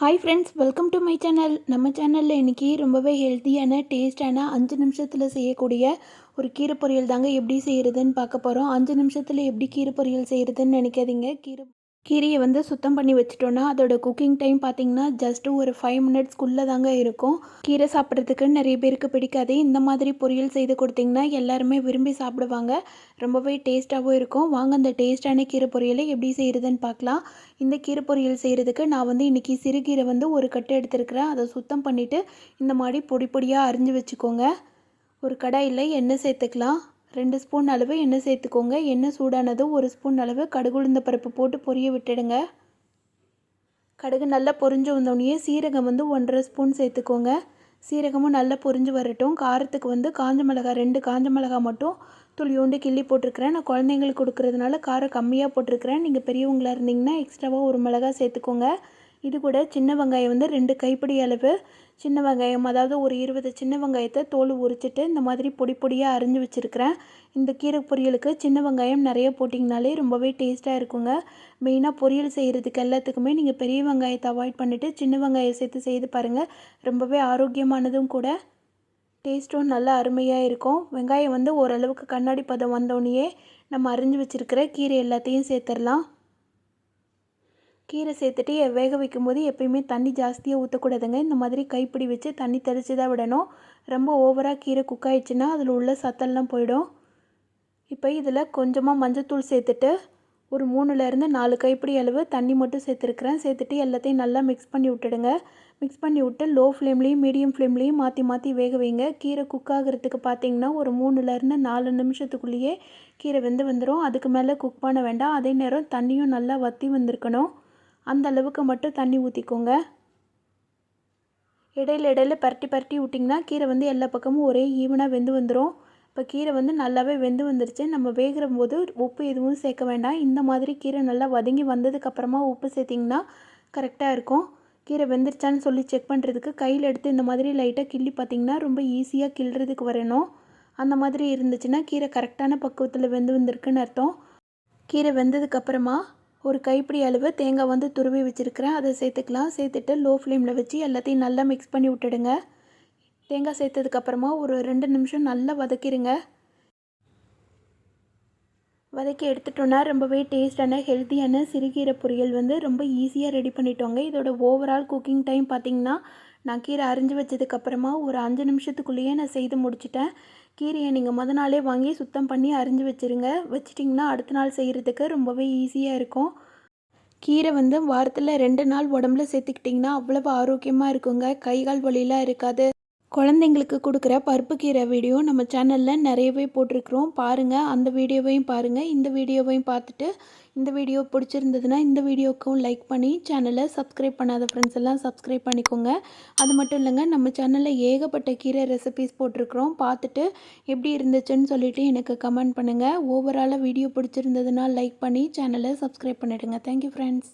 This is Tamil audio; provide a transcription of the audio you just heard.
Hi friends, welcome to my channel. நம்ம சேனலில் இன்றைக்கி ரொம்பவே ஹெல்த்தியான டேஸ்டான 5 நிமிஷத்தில் செய்யக்கூடிய ஒரு கீரை பொரியல் தாங்க எப்படி செய்கிறதுன்னு பார்க்க போகிறோம். 5 நிமிஷத்தில் எப்படி கீரை பொரியல் செய்கிறதுன்னு நினைக்காதீங்க. கீரையை வந்து சுத்தம் பண்ணி வச்சுட்டோன்னா அதோட குக்கிங் டைம் பார்த்திங்கன்னா ஜஸ்ட்டு ஒரு 5 மினிட்ஸ்க்குள்ளே தாங்க இருக்கும். கீரை சாப்பிட்றதுக்கு நிறைய பேருக்கு பிடிக்காது. இந்த மாதிரி பொரியல் செய்து கொடுத்திங்கன்னா எல்லாருமே விரும்பி சாப்பிடுவாங்க. ரொம்பவே டேஸ்ட்டாகவும் இருக்கும். வாங்க அந்த டேஸ்ட்டான கீரை பொரியலை எப்படி செய்கிறதுன்னு பார்க்கலாம். இந்த கீரை பொரியல் செய்கிறதுக்கு நான் வந்து இன்றைக்கி சிறுகீரை வந்து ஒரு கட்டு எடுத்துருக்கிறேன். அதை சுத்தம் பண்ணிவிட்டு இந்த மாதிரி பொடி பொடியாக அரிஞ்சு வச்சுக்கோங்க. ஒரு கடாயில் எண்ணெய் சேர்த்துக்கலாம். 2 ஸ்பூன் அளவு எண்ணெய் சேர்த்துக்கோங்க. எண்ணெய் சூடானதும் 1 ஸ்பூன் அளவு கடுகு உளுந்த பருப்பு போட்டு பொரிய விட்டுடுங்க. கடுகு நல்லா பொரிஞ்சு வந்தோடனே சீரகம் வந்து 1½ ஸ்பூன் சேர்த்துக்கோங்க. சீரகமும் நல்லா பொரிஞ்சு வரட்டும். காரத்துக்கு வந்து காஞ்ச மிளகாய் 2 காஞ்ச மிளகாய் மட்டும் துளியோண்டு கிள்ளி போட்டிருக்கிறேன். நான் குழந்தைங்களுக்கு கொடுக்குறதுனால காரம் கம்மியாக போட்டிருக்கிறேன். நீங்கள் பெரியவங்களாக இருந்தீங்கன்னா எக்ஸ்ட்ராவாக 1 மிளகாய் சேர்த்துக்கோங்க. இது கூட சின்ன வெங்காயம் வந்து 2 கைப்பிடி அளவு சின்ன வெங்காயம், அதாவது ஒரு 20 சின்ன வெங்காயத்தை தோல் உரிச்சிட்டு இந்த மாதிரி பொடி பொடியாக அரிஞ்சு வச்சுருக்கிறேன். இந்த கீரை பொரியலுக்கு சின்ன வெங்காயம் நிறைய போட்டிங்கனாலே ரொம்பவே டேஸ்ட்டாக இருக்குங்க. மெயினாக பொரியல் செய்கிறதுக்கு எல்லாத்துக்குமே நீங்கள் பெரிய வெங்காயத்தை அவாய்ட் பண்ணிவிட்டு சின்ன வெங்காயம் சேர்த்து செய்து பாருங்கள். ரொம்பவே ஆரோக்கியமானதும் கூட, டேஸ்ட்டும் நல்லா அருமையாக இருக்கும். வெங்காயம் வந்து ஓரளவுக்கு கண்ணாடி பதம் வந்தோடனே நம்ம அரிஞ்சு வச்சுருக்கிற கீரை எல்லாத்தையும் சேர்த்துடலாம். கீரை சேர்த்துட்டு வேக வைக்கும்போது எப்பயுமே தண்ணி ஜாஸ்தியாக ஊற்றக்கூடாதுங்க. இந்த மாதிரி கைப்பிடி வச்சு தண்ணி தெளித்து தான் விடணும். ரொம்ப ஓவராக கீரை குக் ஆகிடுச்சுன்னா அதில் உள்ள சத்தெல்லாம் போயிடும். இப்போ இதில் கொஞ்சமாக மஞ்சத்தூள் சேர்த்துட்டு ஒரு 3லேருந்து 4 கைப்பிடி அளவு தண்ணி மட்டும் சேர்த்துருக்குறேன். சேர்த்துட்டு எல்லாத்தையும் நல்லா மிக்ஸ் பண்ணி விட்டுடுங்க. மிக்ஸ் பண்ணி விட்டு லோ ஃப்ளேம்லேயும் மீடியம் ஃப்ளேம்லேயும் மாற்றி மாற்றி வேக வைங்க. கீரை குக் ஆகிறதுக்கு பார்த்திங்கன்னா ஒரு 3லேருந்து 4 நிமிஷத்துக்குள்ளேயே கீரை வெந்து வந்துடும். அதுக்கு மேலே குக் பண்ண வேண்டாம். அதே நேரம் தண்ணியும் நல்லா வற்றி வந்திருக்கணும். அந்த அளவுக்கு மட்டும் தண்ணி ஊற்றிக்கோங்க. இடையில பரட்டி பரட்டி விட்டிங்கன்னா கீரை வந்து எல்லா பக்கமும் ஒரே ஈவனாக வெந்து வந்துடும். இப்போ கீரை வந்து நல்லாவே வெந்து வந்துருச்சு. நம்ம வேகிற போது உப்பு எதுவும் சேர்க்க வேண்டாம். இந்த மாதிரி கீரை நல்லா வதங்கி வந்ததுக்கப்புறமா உப்பு சேர்த்திங்கன்னா கரெக்டாக இருக்கும். கீரை வெந்துருச்சான்னு சொல்லி செக் பண்ணுறதுக்கு கையில் எடுத்து இந்த மாதிரி லைட்டாக கிள்ளி பார்த்திங்கன்னா ரொம்ப ஈஸியாக கிள்றதுக்கு வரணும். அந்த மாதிரி இருந்துச்சுன்னா கீரை கரெக்டான பக்குவத்தில் வெந்து வந்திருக்குன்னு அர்த்தம். கீரை வெந்ததுக்கப்புறமா ஒரு கைப்பிடி அளவு தேங்காய் வந்து துருவி வச்சுருக்கிறேன். அதை சேர்த்துக்கலாம். சேர்த்துட்டு லோ ஃப்ளேமில் வச்சு எல்லாத்தையும் நல்லா மிக்ஸ் பண்ணி விட்டுடுங்க. தேங்காய் சேர்த்ததுக்கப்புறமா ஒரு 2 நிமிஷம் நல்லா வதக்கிடுங்க. வதக்கி எடுத்துட்டோன்னா ரொம்பவே டேஸ்டான ஹெல்த்தியான சிறுகீரை பொரியல் வந்து ரொம்ப ஈஸியாக ரெடி பண்ணிட்டோங்க. இதோட ஓவரால் குக்கிங் டைம் பார்த்திங்கன்னா நான் கீரை அரிஞ்சு வச்சதுக்கப்புறமா ஒரு 5 நிமிஷத்துக்குள்ளேயே நான் செய்து முடிச்சிட்டேன். கீரையை நீங்கள் மொதல் நாளே வாங்கி சுத்தம் பண்ணி அரிஞ்சு வச்சிட்டிங்கன்னா அடுத்த நாள் செய்கிறதுக்கு ரொம்பவே ஈஸியாக இருக்கும். கீரை வந்து வாரத்தில் 2 நாள் உடம்புல சேர்த்துக்கிட்டிங்கன்னா அவ்வளவு ஆரோக்கியமாக இருக்குங்க. கை கால் வலிலாம் இருக்காது. குழந்தைங்களுக்கு கொடுக்குற பருப்பு கீரை வீடியோ நம்ம சேனலில் நிறையவே போட்டிருக்கிறோம். பாருங்கள், அந்த வீடியோவையும் பாருங்கள். இந்த வீடியோவையும் பார்த்துட்டு இந்த வீடியோ பிடிச்சிருந்ததுன்னா இந்த வீடியோவுக்கும் லைக் பண்ணி சேனலை சப்ஸ்கிரைப் பண்ணாத ஃப்ரெண்ட்ஸ் எல்லாம் சப்ஸ்கிரைப் பண்ணிக்கோங்க. அது மட்டும் இல்லைங்க, நம்ம சேனலில் ஏகப்பட்ட கீரை ரெசிபீஸ் போட்டிருக்கிறோம். பார்த்துட்டு எப்படி இருந்துச்சுன்னு சொல்லிவிட்டு எனக்கு கமெண்ட் பண்ணுங்கள். ஓவராலாக வீடியோ பிடிச்சிருந்ததுன்னா லைக் பண்ணி சேனலை சப்ஸ்கிரைப் பண்ணிவிடுங்க. Thank you friends.